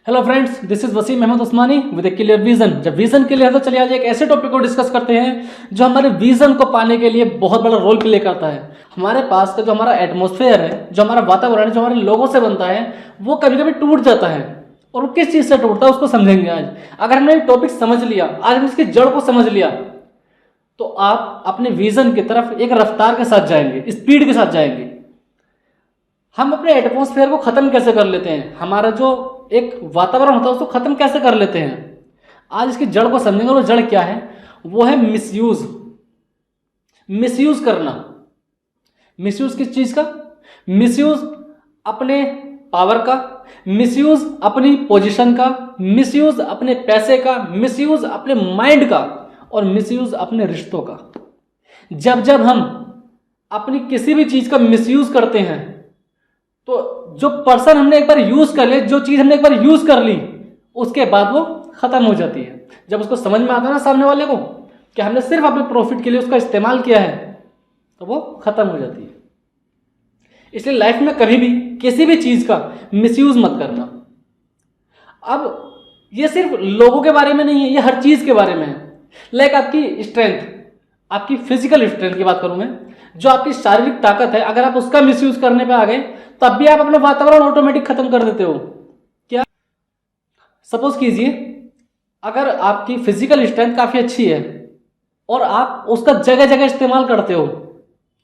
Hello friends, this is Waseem Ahmed Usmani with a clear vision. जब vision clear है तो चलिए आज एक ऐसे टॉपिक को डिस्कस करते हैं जो हमारे विजन को पाने के लिए बहुत बड़ा रोल प्ले करता है। हमारे पास का जो हमारा एटमॉस्फेयर है, जो हमारा वातावरण है, जो हमारे लोगों से बनता है, वो कभी कभी टूट जाता है। और वो किस चीज़ से टूटता है उसको समझेंगे आज। अगर हमने ये टॉपिक समझ लिया, आज हमने इसकी जड़ को समझ लिया, तो आप अपने विजन की तरफ एक रफ्तार के साथ जाएंगे, स्पीड के साथ जाएंगे। हम अपने एटमॉस्फेयर को खत्म कैसे कर लेते हैं, हमारा जो एक वातावरण होता है उसको खत्म कैसे कर लेते हैं, आज इसकी जड़ को समझेंगे। वो जड़ क्या है? वो है मिसयूज। मिसयूज करना। मिसयूज किस चीज का? मिसयूज अपने पावर का, मिसयूज अपनी पोजीशन का, मिसयूज अपने पैसे का, मिसयूज अपने माइंड का, और मिसयूज अपने रिश्तों का। जब जब हम अपनी किसी भी चीज का मिसयूज करते हैं तो जो पर्सन हमने एक बार यूज कर ले, जो चीज हमने एक बार यूज कर ली, उसके बाद वो खत्म हो जाती है। जब उसको समझ में आता है ना सामने वाले को कि हमने सिर्फ अपने प्रॉफिट के लिए उसका इस्तेमाल किया है, तो वो खत्म हो जाती है। इसलिए लाइफ में कभी भी किसी भी चीज का मिसयूज मत करना। अब ये सिर्फ लोगों के बारे में नहीं है, ये हर चीज के बारे में है। लाइक आपकी स्ट्रेंथ, आपकी फिजिकल स्ट्रेंथ की बात करूं मैं, जो आपकी शारीरिक ताकत है, अगर आप उसका मिसयूज करने पे आ गए तब भी आप अपना वातावरण ऑटोमेटिक खत्म कर देते हो। क्या? सपोज कीजिए, अगर आपकी फिजिकल स्ट्रेंथ काफी अच्छी है और आप उसका जगह जगह इस्तेमाल करते हो,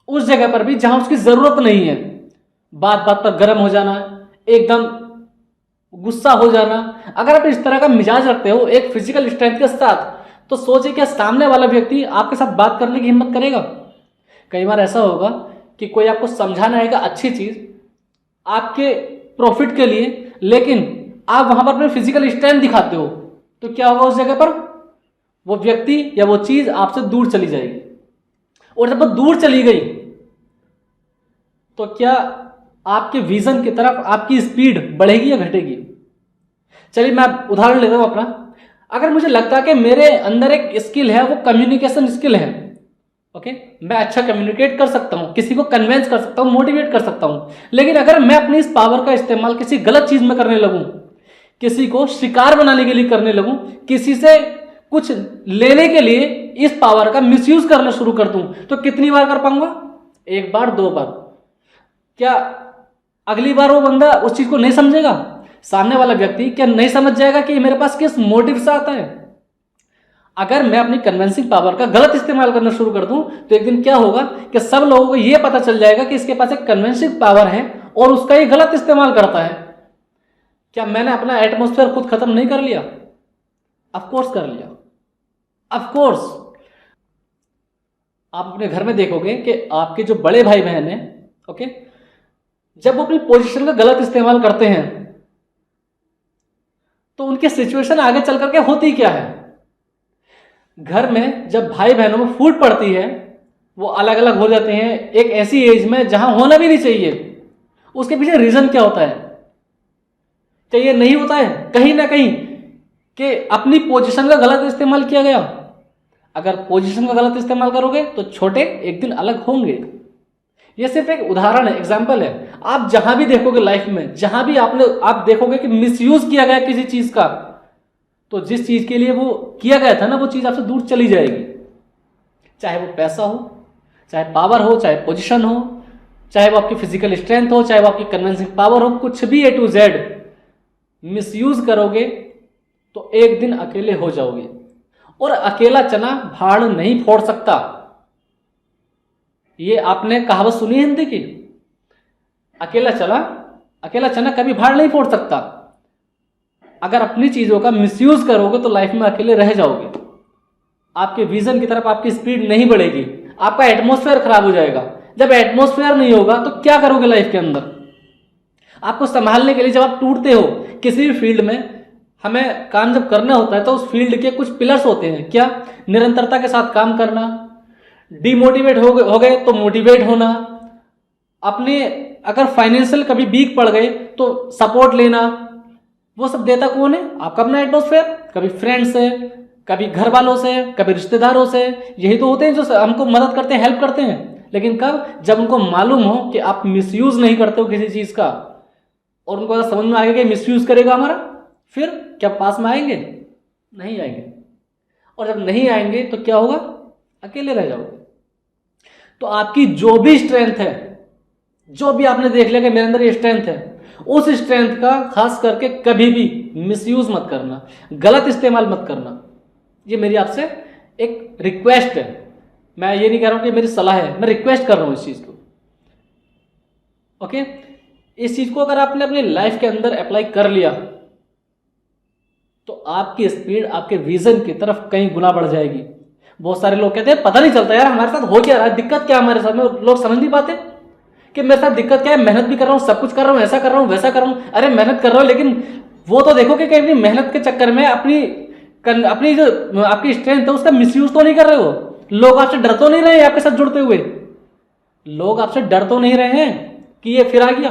उस जगह पर भी जहां उसकी जरूरत नहीं है, बात बात पर गर्म हो जाना, एकदम गुस्सा हो जाना, अगर आप इस तरह का मिजाज रखते हो एक फिजिकल स्ट्रेंथ के साथ, तो सोचिए क्या सामने वाला व्यक्ति आपके साथ बात करने की हिम्मत करेगा? कई बार ऐसा होगा कि कोई आपको समझाना आएगा अच्छी चीज आपके प्रॉफिट के लिए, लेकिन आप वहां पर अपने फिजिकल स्ट्रेंथ दिखाते हो, तो क्या होगा? उस जगह पर वो व्यक्ति या वो चीज आपसे दूर चली जाएगी। और जब वो दूर चली गई तो क्या आपके विजन की तरफ आपकी स्पीड बढ़ेगी या घटेगी? चलिए मैं उदाहरण लेता हूं अपना। अगर मुझे लगता है कि मेरे अंदर एक स्किल है, वो कम्युनिकेशन स्किल है, ओके, मैं अच्छा कम्युनिकेट कर सकता हूं, किसी को कन्विंस कर सकता हूं, मोटिवेट कर सकता हूं, लेकिन अगर मैं अपनी इस पावर का इस्तेमाल किसी गलत चीज में करने लगूं, किसी को शिकार बनाने के लिए करने लगूं, किसी से कुछ लेने के लिए इस पावर का मिसयूज करना शुरू कर दूं, तो कितनी बार कर पाऊंगा? एक बार, दो बार। क्या अगली बार वो बंदा उस चीज को नहीं समझेगा? सामने वाला व्यक्ति क्या नहीं समझ जाएगा कि मेरे पास किस मोटिव से आता है? अगर मैं अपनी कन्विंसिंग पावर का गलत इस्तेमाल करना शुरू कर दूं, तो एक दिन क्या होगा कि सब लोगों को यह पता चल जाएगा कि इसके पास एक कन्विंसिंग पावर है और उसका ये गलत इस्तेमाल करता है। क्या मैंने अपना एटमॉस्फेयर खुद खत्म नहीं कर लिया? ऑफ कोर्स कर लिया। Of course. आप अपने घर में देखोगे कि आपके जो बड़े भाई बहन हैं, ओके, जब वो अपनी पोजीशन का गलत इस्तेमाल करते हैं तो उनकी सिचुएशन आगे चल करके होती क्या है? घर में जब भाई बहनों में फूट पड़ती है, वो अलग अलग हो जाते हैं एक ऐसी एज में जहां होना भी नहीं चाहिए। उसके पीछे रीजन क्या होता है? क्या ये नहीं होता है कहीं ना कहीं कि अपनी पोजीशन का गलत इस्तेमाल किया गया? अगर पोजीशन का गलत इस्तेमाल करोगे तो छोटे एक दिन अलग होंगे। ये सिर्फ एक उदाहरण है, एग्जाम्पल है। आप जहां भी देखोगे लाइफ में, जहां भी आप देखोगे कि मिसयूज किया गया किसी चीज का, तो जिस चीज के लिए वो किया गया था ना, वो चीज आपसे दूर चली जाएगी। चाहे वो पैसा हो, चाहे पावर हो, चाहे पोजीशन हो, चाहे वो आपकी फिजिकल स्ट्रेंथ हो, चाहे वो आपकी कन्विंसिंग पावर हो, कुछ भी A to Z मिसयूज करोगे तो एक दिन अकेले हो जाओगे। और अकेला चना भाड़ नहीं फोड़ सकता। ये आपने कहावत सुनी है हिंदी की, अकेला चना कभी भाड़ नहीं फोड़ सकता। अगर अपनी चीजों का मिसयूज करोगे तो लाइफ में अकेले रह जाओगे। आपके विजन की तरफ आपकी स्पीड नहीं बढ़ेगी, आपका एटमॉस्फेयर खराब हो जाएगा। जब एटमॉस्फेयर नहीं होगा तो क्या करोगे लाइफ के अंदर? आपको संभालने के लिए जब आप टूटते हो किसी भी फील्ड में, हमें काम जब करना होता है तो उस फील्ड के कुछ पिलर्स होते हैं। क्या? निरंतरता के साथ काम करना, डिमोटिवेट हो गए तो मोटिवेट होना, अपने अगर फाइनेंशियल कभी वीक पड़ गए तो सपोर्ट लेना। वो सब देता कौन है? आपका अपना एटमॉस्फेयर। कभी फ्रेंड्स से, कभी घर वालों से, कभी रिश्तेदारों से। यही तो होते हैं जो हमको मदद करते हैं, हेल्प करते हैं। लेकिन कब? जब उनको मालूम हो कि आप मिसयूज नहीं करते हो किसी चीज का, और उनको अगर समझ में आ गया कि मिसयूज करेगा हमारा, फिर क्या पास में आएंगे? नहीं आएंगे। और जब नहीं आएंगे तो क्या होगा? अकेले रह जाओगे। तो आपकी जो भी स्ट्रेंथ है, जो भी आपने देख लिया कि मेरे अंदर ये स्ट्रेंथ है, उस स्ट्रेंथ का खास करके कभी भी मिसयूज मत करना, गलत इस्तेमाल मत करना। ये मेरी आपसे एक रिक्वेस्ट है। मैं ये नहीं कह रहा हूं कि मेरी सलाह है, मैं रिक्वेस्ट कर रहा हूं इस चीज को। ओके, इस चीज को अगर आपने अपनी लाइफ के अंदर अप्लाई कर लिया तो आपकी स्पीड आपके विजन की तरफ कई गुना बढ़ जाएगी। बहुत सारे लोग कहते हैं पता नहीं चलता यार हमारे साथ हो क्या रहा है, दिक्कत क्या हमारे साथ में, लोग समझ नहीं पाते कि मेरे साथ दिक्कत क्या है। मेहनत भी कर रहा हूँ, सब कुछ कर रहा हूँ, ऐसा कर रहा हूँ, वैसा कर रहा हूँ। अरे मेहनत कर रहा हूँ, लेकिन वो तो देखो कि कहीं मेहनत के चक्कर में अपनी जो आपकी स्ट्रेंथ है उसका मिसयूज तो नहीं कर रहे हो। लोग आपसे डर तो नहीं रहे हैं आपके साथ जुड़ते हुए, लोग आपसे डर तो नहीं रहे हैं कि ये फिर आ गया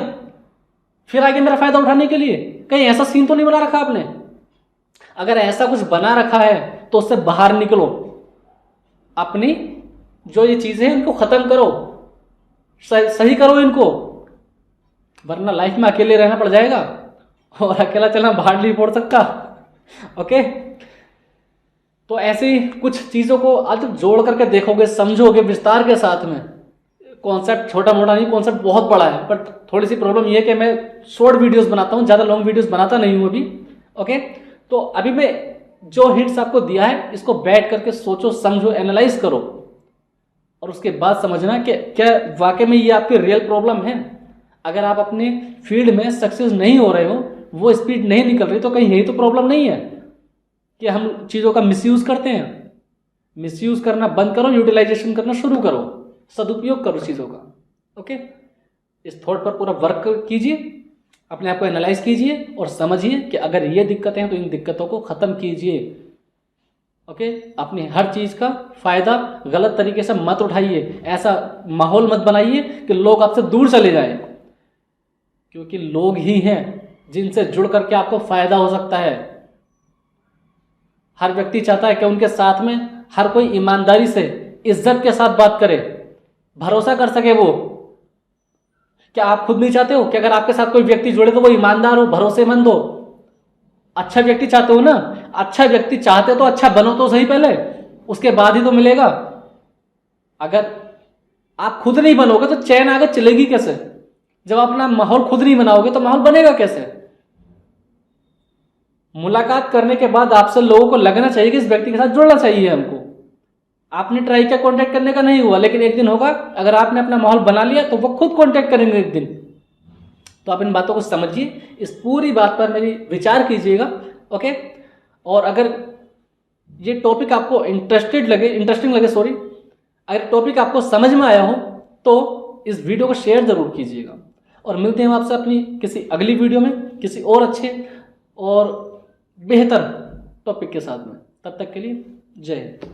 मेरा फायदा उठाने के लिए। कहीं ऐसा सीन तो नहीं बना रखा आपने? अगर ऐसा कुछ बना रखा है तो उससे बाहर निकलो, अपनी जो ये चीजें हैं इनको खत्म करो, सही करो इनको, वरना लाइफ में अकेले रहना पड़ जाएगा और अकेला चलना बाहर नहीं पड़ सकता। ओके, तो ऐसे ही कुछ चीजों को आज जोड़ करके देखोगे, समझोगे विस्तार के साथ में। कॉन्सेप्ट छोटा मोटा नहीं, कॉन्सेप्ट बहुत बड़ा है, बट थोड़ी सी प्रॉब्लम ये है कि मैं शॉर्ट वीडियोस बनाता हूँ, ज़्यादा लॉन्ग वीडियोस बनाता नहीं हूँ अभी। ओके, तो अभी मैं जो हिंट्स आपको दिया है इसको बैठ करके सोचो, समझो, एनालाइज करो और उसके बाद समझना कि क्या वाकई में ये आपकी रियल प्रॉब्लम है। अगर आप अपने फील्ड में सक्सेस नहीं हो रहे हो, वो स्पीड नहीं निकल रही, तो कहीं यही तो प्रॉब्लम नहीं है कि हम चीज़ों का मिसयूज करते हैं। मिसयूज करना बंद करो, यूटिलाइजेशन करना शुरू करो, सदुपयोग करो चीज़ों का। ओके, इस थॉट पर पूरा वर्क कीजिए, अपने आप को एनालाइज कीजिए और समझिए कि अगर ये दिक्कतें हैं तो इन दिक्कतों को ख़त्म कीजिए। ओके, अपनी हर चीज़ का फ़ायदा गलत तरीके से मत उठाइए, ऐसा माहौल मत बनाइए कि लोग आपसे दूर चले जाएं, क्योंकि लोग ही हैं जिनसे जुड़ करके आपको फ़ायदा हो सकता है। हर व्यक्ति चाहता है कि उनके साथ में हर कोई ईमानदारी से, इज्जत के साथ बात करे, भरोसा कर सके। वो क्या आप खुद नहीं चाहते हो कि अगर आपके साथ कोई व्यक्ति जुड़े तो वो ईमानदार हो, भरोसेमंद हो, अच्छा व्यक्ति चाहते हो ना? अच्छा व्यक्ति चाहते हो तो अच्छा बनो तो सही पहले, उसके बाद ही तो मिलेगा। अगर आप खुद नहीं बनोगे तो चैन आगे चलेगी कैसे? जब आप अपना माहौल खुद नहीं बनाओगे तो माहौल बनेगा कैसे? मुलाकात करने के बाद आपसे लोगों को लगना चाहिए कि इस व्यक्ति के साथ जुड़ना चाहिए हमको। आपने ट्राई किया कांटेक्ट करने का, नहीं हुआ, लेकिन एक दिन होगा, अगर आपने अपना माहौल बना लिया तो वो खुद कांटेक्ट करेंगे एक दिन। तो आप इन बातों को समझिए, इस पूरी बात पर मेरी विचार कीजिएगा। ओके, और अगर ये टॉपिक आपको इंटरेस्टिंग लगे, अगर टॉपिक आपको समझ में आया हो तो इस वीडियो को शेयर जरूर कीजिएगा। और मिलते हैं आपसे अपनी किसी अगली वीडियो में किसी और अच्छे और बेहतर टॉपिक के साथ में। तब तक के लिए जय हिंद।